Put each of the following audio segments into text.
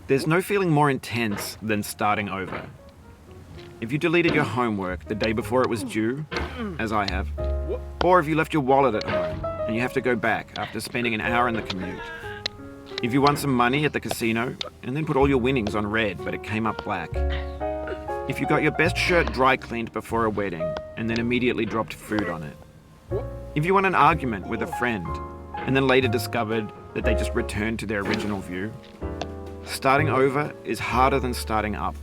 There's no feeling more intense than starting over. If you deleted your homework the day before it was due, as I have, or if you left your wallet at home and you have to go back after spending an hour in the commute. If you won some money at the casino and then put all your winnings on red but it came up black. If you got your best shirt dry cleaned before a wedding and then immediately dropped food on it. If you won an argument with a friend and then later discovered that they just returned to their original view. Starting over is harder than starting up.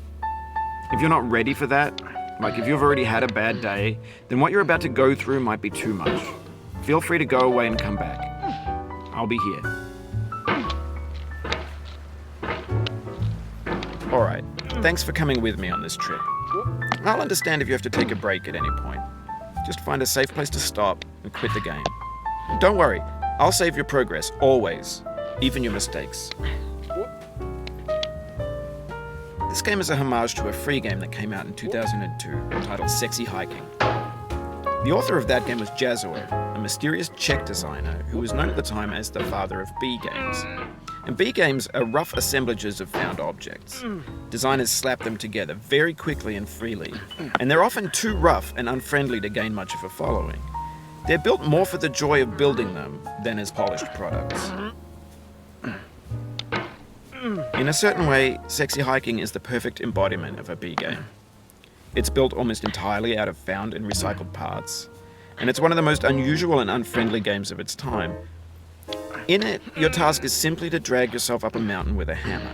If you're not ready for that, like if you've already had a bad day, then what you're about to go through might be too much. Feel free to go away and come back. I'll be here. Alright, thanks for coming with me on this trip. I'll understand if you have to take a break at any point. Just find a safe place to stop and quit the game. Don't worry, I'll save your progress, always, even your mistakes. This game is a homage to a free game that came out in 2002 titled Sexy Hiking. The author of that game was Jazzuo, a mysterious Czech designer who was known at the time as the father of B games. And B games are rough assemblages of found objects. Designers slap them together very quickly and freely, and they're often too rough and unfriendly to gain much of a following. They're built more for the joy of building them than as polished products. In a certain way, Sexy Hiking is the perfect embodiment of a B game. It's built almost entirely out of found and recycled parts, and it's one of the most unusual and unfriendly games of its time. In it, your task is simply to drag yourself up a mountain with a hammer.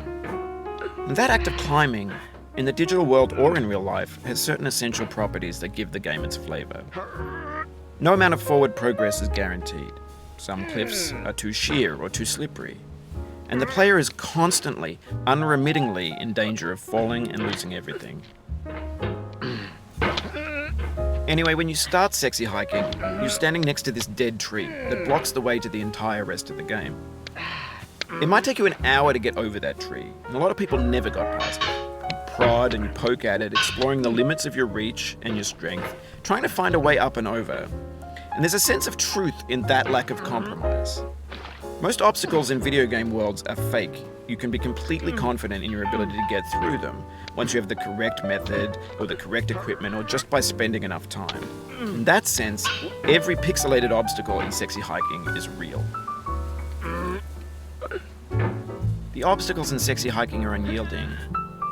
And that act of climbing, in the digital world or in real life, has certain essential properties that give the game its flavor. No amount of forward progress is guaranteed. Some cliffs are too sheer or too slippery. And the player is constantly, unremittingly in danger of falling and losing everything. Anyway, when you start Sexy Hiking, you're standing next to this dead tree that blocks the way to the entire rest of the game. It might take you an hour to get over that tree, and a lot of people never got past it. You prod and you poke at it, exploring the limits of your reach and your strength, trying to find a way up and over. And there's a sense of truth in that lack of compromise. Most obstacles in video game worlds are fake. You can be completely confident in your ability to get through them once you have the correct method or the correct equipment or just by spending enough time. In that sense, every pixelated obstacle in Sexy Hiking is real. The obstacles in Sexy Hiking are unyielding,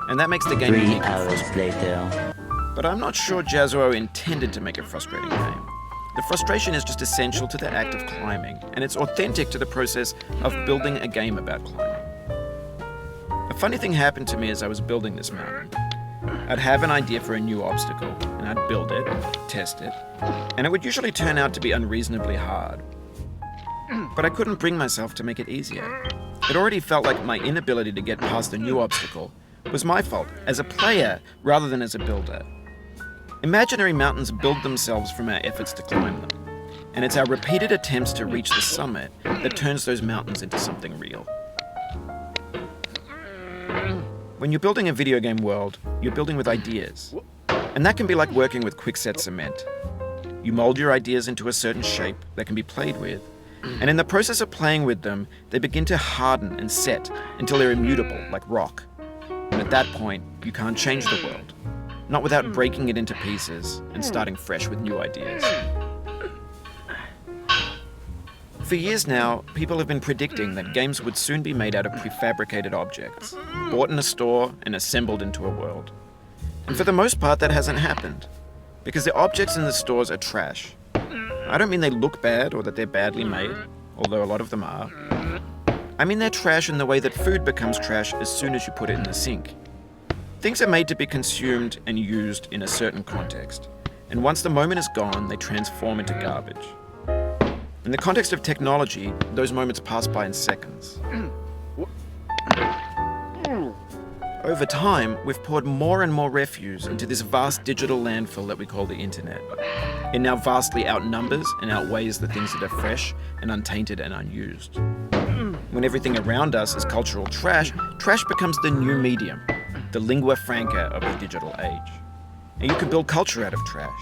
and that makes the game unique. 3 hours later. But I'm not sure Jazzuo intended to make a frustrating game. The frustration is just essential to the act of climbing, and it's authentic to the process of building a game about climbing. A funny thing happened to me as I was building this mountain. I'd have an idea for a new obstacle, and I'd build it, test it, and it would usually turn out to be unreasonably hard. But I couldn't bring myself to make it easier. It already felt like my inability to get past a new obstacle was my fault as a player rather than as a builder. Imaginary mountains build themselves from our efforts to climb them, and it's our repeated attempts to reach the summit that turns those mountains into something real. When you're building a video game world, you're building with ideas, and that can be like working with quickset cement. You mold your ideas into a certain shape that can be played with, and in the process of playing with them, they begin to harden and set until they're immutable, like rock. And at that point, you can't change the world. Not without breaking it into pieces and starting fresh with new ideas. For years now, people have been predicting that games would soon be made out of prefabricated objects, bought in a store and assembled into a world. And for the most part, that hasn't happened, because the objects in the stores are trash. I don't mean they look bad or that they're badly made, although a lot of them are. I mean they're trash in the way that food becomes trash as soon as you put it in the sink. Things are made to be consumed and used in a certain context, and once the moment is gone, they transform into garbage. In the context of technology, those moments pass by in seconds. Over time, we've poured more and more refuse into this vast digital landfill that we call the internet. It now vastly outnumbers and outweighs the things that are fresh and untainted and unused. When everything around us is cultural trash, trash becomes the new medium. the lingua franca of the digital age. And you can build culture out of trash.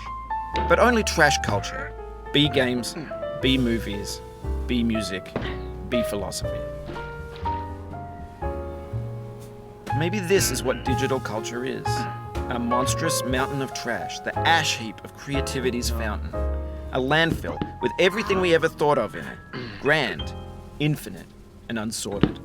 But only trash culture. B games, B movies, B music, B philosophy. Maybe this is what digital culture is. A monstrous mountain of trash, the ash heap of creativity's fountain. A landfill with everything we ever thought of in it. Grand, infinite, and unsorted.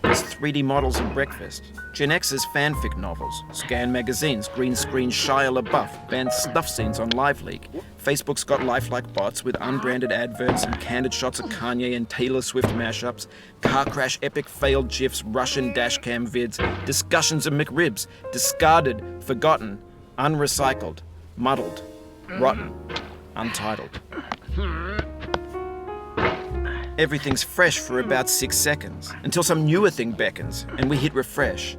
There's 3D models of breakfast, Gen X's fanfic novels, Scan magazines, green screen Shia LaBeouf, banned snuff scenes on LiveLeak. Facebook's got lifelike bots with unbranded adverts and candid shots of Kanye and Taylor Swift mashups, car crash epic failed GIFs, Russian dashcam vids, discussions of McRibs, discarded, forgotten, unrecycled, muddled, rotten, untitled. Everything's fresh for about 6 seconds, until some newer thing beckons, and we hit refresh.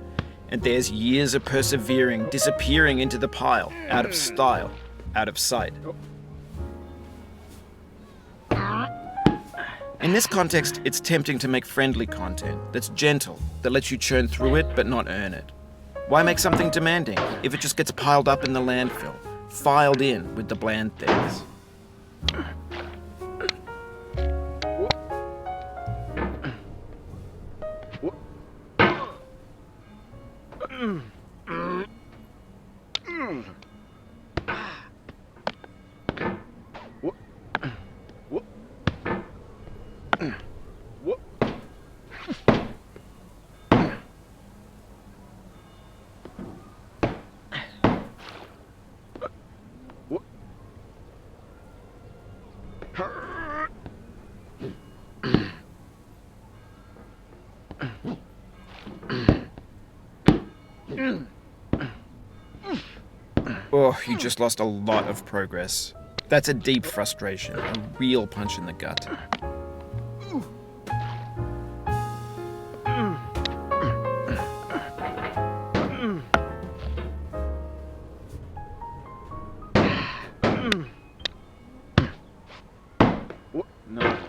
And there's years of persevering, disappearing into the pile, out of style, out of sight. In this context, it's tempting to make friendly content that's gentle, that lets you churn through it but not earn it. Why make something demanding if it just gets piled up in the landfill, filed in with the bland things? Oh, you just lost a lot of progress. That's a deep frustration, a real punch in the gut. No.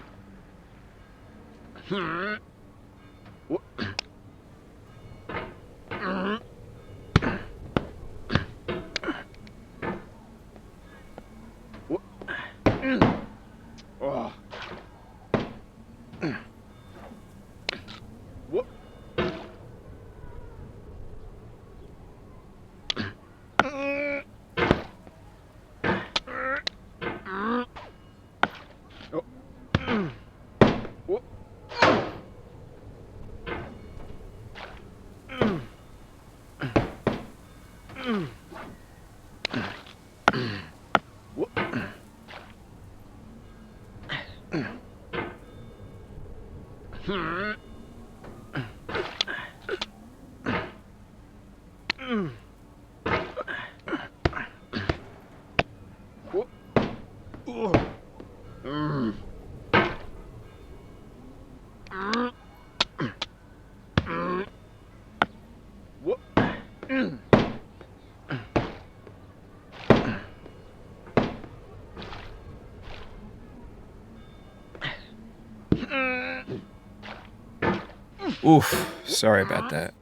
Oof, sorry about that.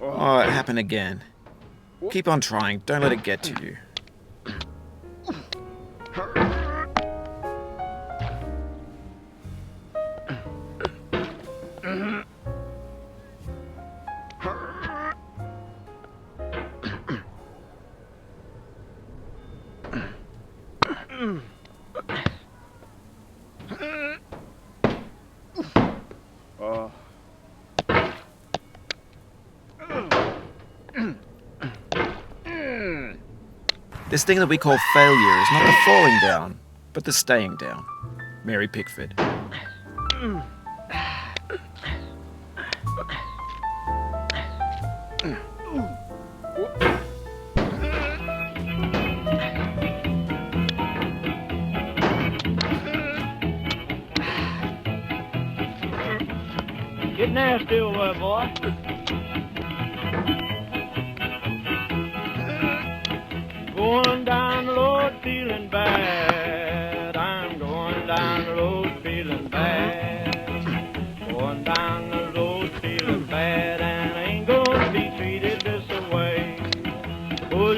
Oh, it happened again. Keep on trying. Don't let it get to you. This thing that we call failure is not the falling down, but the staying down. Mary Pickford. Get nasty over there, boy. Going down the road feeling bad. I'm going down the road feeling bad. Going down the road feeling bad, and I ain't gonna be treated this way. Oh,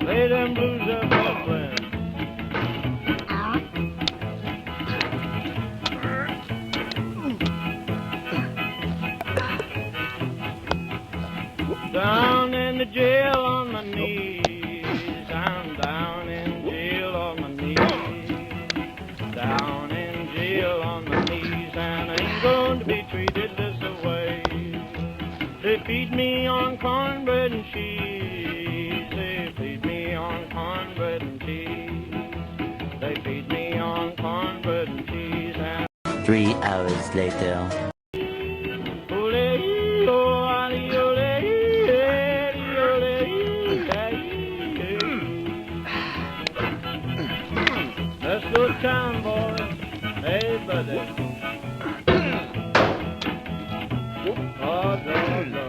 lay them blues up, Brooklyn. Down in the jail on my knees. I'm down in jail on my knees. Down in jail on my knees, and I ain't going to be treated this way. They feed me on cornbread and cheese. They feed me on cornbread and cheese. They feed me on cornbread and cheese. And 3 hours later. Let's go town, boys. Hey, buddy. Oh, no.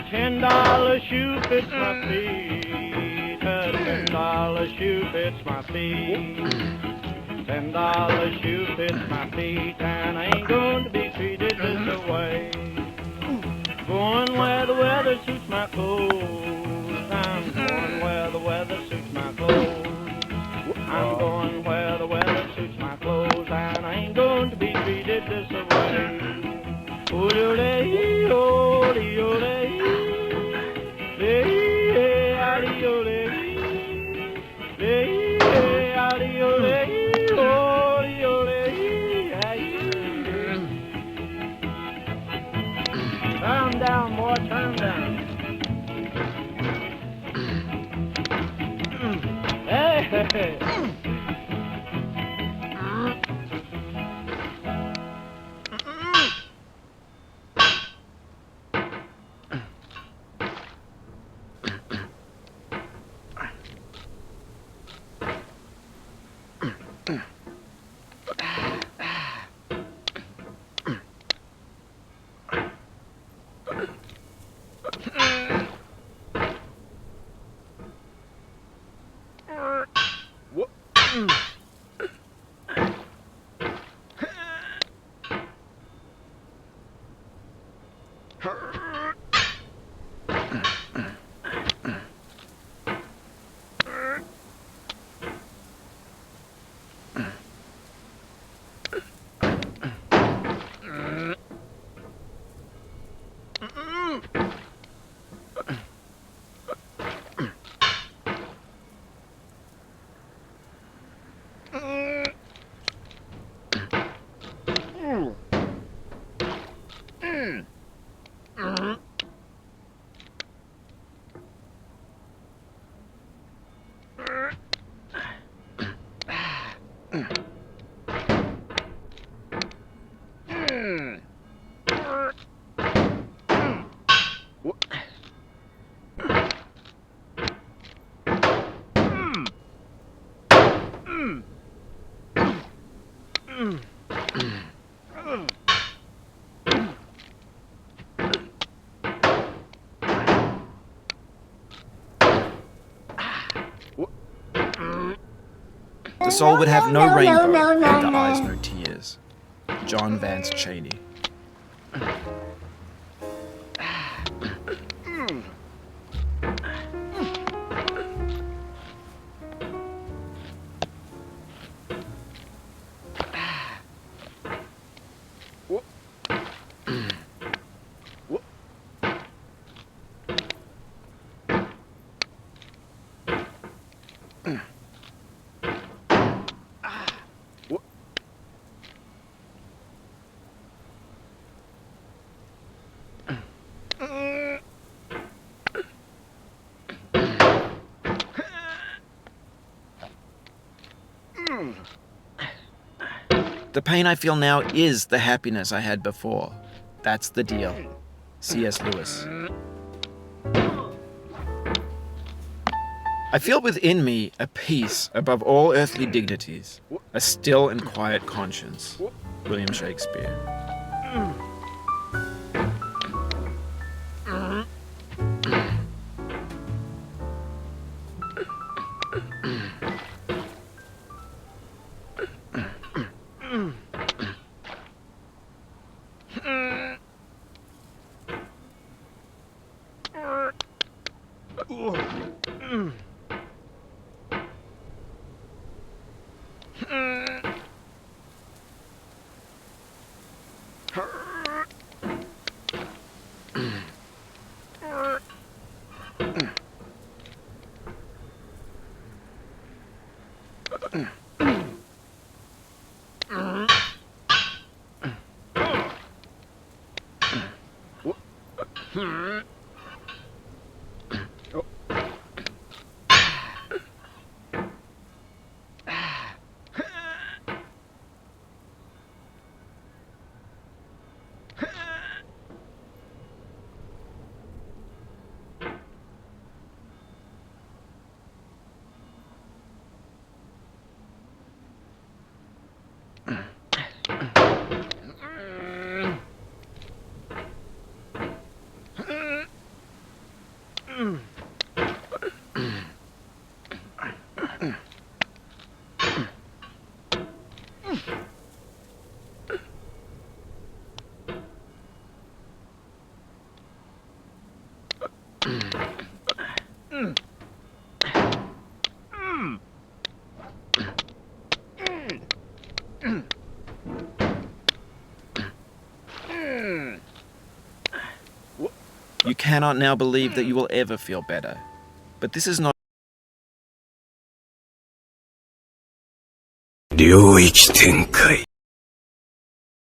$10 shoe fits my feet. $10 shoe fits my feet. $10 shoe fits my feet, and I ain't going to be treated this way. Going where the weather suits my clothes. I'm going where the weather suits my clothes. I'm going where the weather suits my clothes, and I ain't going to be treated this way. Ole, ole, ole. Turn down, boy, turn down. Hey! The soul would have no rainbow, and the eyes no tears. John Vance Cheney. The pain I feel now is the happiness I had before. That's the deal. C.S. Lewis. I feel within me a peace above all earthly dignities, a still and quiet conscience. William Shakespeare. You cannot now believe that you will ever feel better. But this is not 領域展開